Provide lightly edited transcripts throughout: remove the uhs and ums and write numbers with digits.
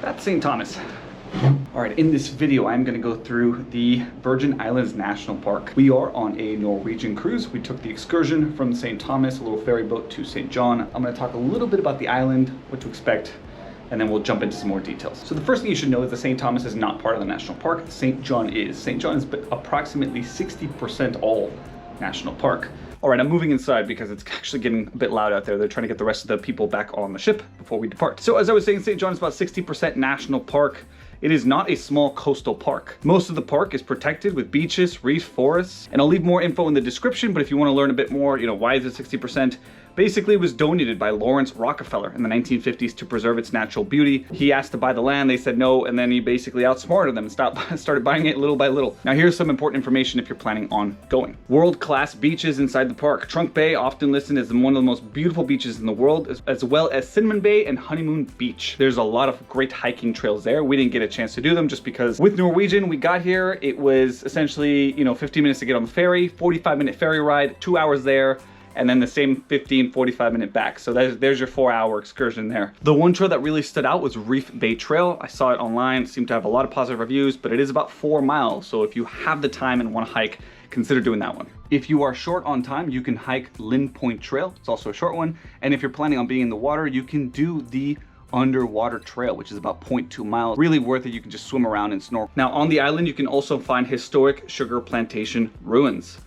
That's St. Thomas. All right, in this video, I'm gonna go through the Virgin Islands National Park. We are on a Norwegian cruise. We took the excursion from St. Thomas, a little ferry boat, to St. John. I'm gonna talk a little bit about the island, what to expect, and then we'll jump into some more details. So the first thing you should know is that St. Thomas is not part of the national park. St. John is. St. John is approximately 60% all national park. All right, I'm moving inside because it's actually getting a bit loud out there. They're trying to get the rest of the people back on the ship before we depart. So as I was saying, St. John is about 60% national park. It is not a small coastal park. Most of the park is protected with beaches, reefs, forests, and I'll leave more info in the description, but if you want to learn a bit more, why is it 60%? Basically, it was donated by Lawrence Rockefeller in the 1950s to preserve its natural beauty. He asked to buy the land, they said no, and then he basically outsmarted them and started buying it little by little. Now here's some important information if you're planning on going. World-class beaches inside the park. Trunk Bay, often listed as one of the most beautiful beaches in the world, as well as Cinnamon Bay and Honeymoon Beach. There's a lot of great hiking trails there. We didn't get a chance to do them just because with Norwegian, we got here, it was essentially, 15 minutes to get on the ferry, 45-minute ferry ride, 2 hours there, and then the same 45 minute back. So there's your 4-hour excursion there. The one trail that really stood out was Reef Bay Trail. I saw it online, it seemed to have a lot of positive reviews, but it is about 4 miles. So if you have the time and want to hike, consider doing that one. If you are short on time, you can hike Lynn Point Trail. It's also a short one. And if you're planning on being in the water, you can do the underwater trail, which is about 0.2 miles. Really worth it. You can just swim around and snorkel. Now on the island, you can also find historic sugar plantation ruins.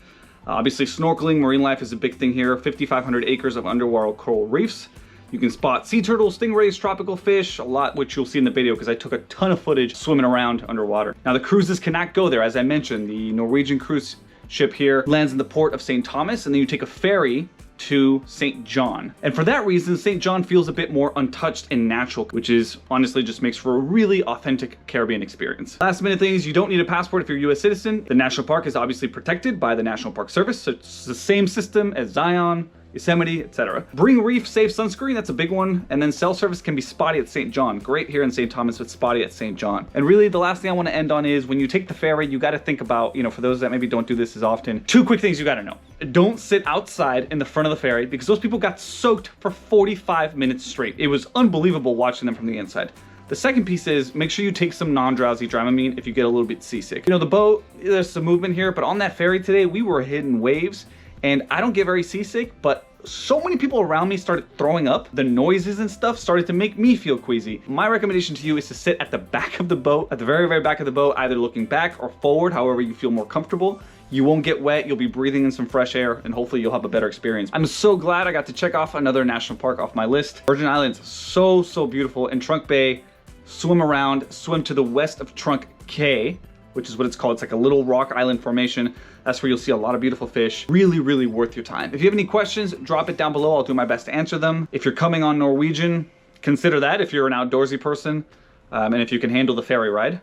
Obviously, snorkeling, marine life is a big thing here. 5,500 acres of underwater coral reefs. You can spot sea turtles, stingrays, tropical fish, a lot which you'll see in the video because I took a ton of footage swimming around underwater. Now the cruises cannot go there. As I mentioned, the Norwegian cruise ship here lands in the port of St. Thomas, and then you take a ferry to St. John. And for that reason, St. John feels a bit more untouched and natural, which is honestly just makes for a really authentic Caribbean experience. Last minute things, you don't need a passport if you're a US citizen. The national park is obviously protected by the National Park Service, so it's the same system as Zion, Yosemite, etc. Bring reef safe sunscreen, that's a big one. And then cell service can be spotty at St. John. Great here in St. Thomas, but spotty at St. John. And really the last thing I want to end on is when you take the ferry, you got to think about, for those that maybe don't do this as often, 2 quick things you got to know. Don't sit outside in the front of the ferry because those people got soaked for 45 minutes straight. It was unbelievable watching them from the inside. The second piece is make sure you take some non-drowsy Dramamine if you get a little bit seasick. The boat, there's some movement here, but on that ferry today, we were hitting waves. And I don't get very seasick, but so many people around me started throwing up. The noises and stuff started to make me feel queasy. My recommendation to you is to sit at the back of the boat, at the very, very back of the boat, either looking back or forward, however you feel more comfortable. You won't get wet, you'll be breathing in some fresh air, and hopefully you'll have a better experience. I'm so glad I got to check off another national park off my list. Virgin Islands, so beautiful. In Trunk Bay, swim around, swim to the west of Trunk Cay, which is what it's called. It's like a little rock island formation. That's where you'll see a lot of beautiful fish. Really, really worth your time. If you have any questions, drop it down below. I'll do my best to answer them. If you're coming on Norwegian, consider that if you're an outdoorsy person, and if you can handle the ferry ride.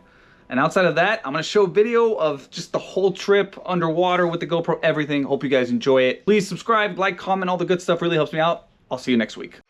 And outside of that, I'm gonna show a video of just the whole trip underwater with the GoPro, everything. Hope you guys enjoy it. Please subscribe, like, comment, all the good stuff really helps me out. I'll see you next week.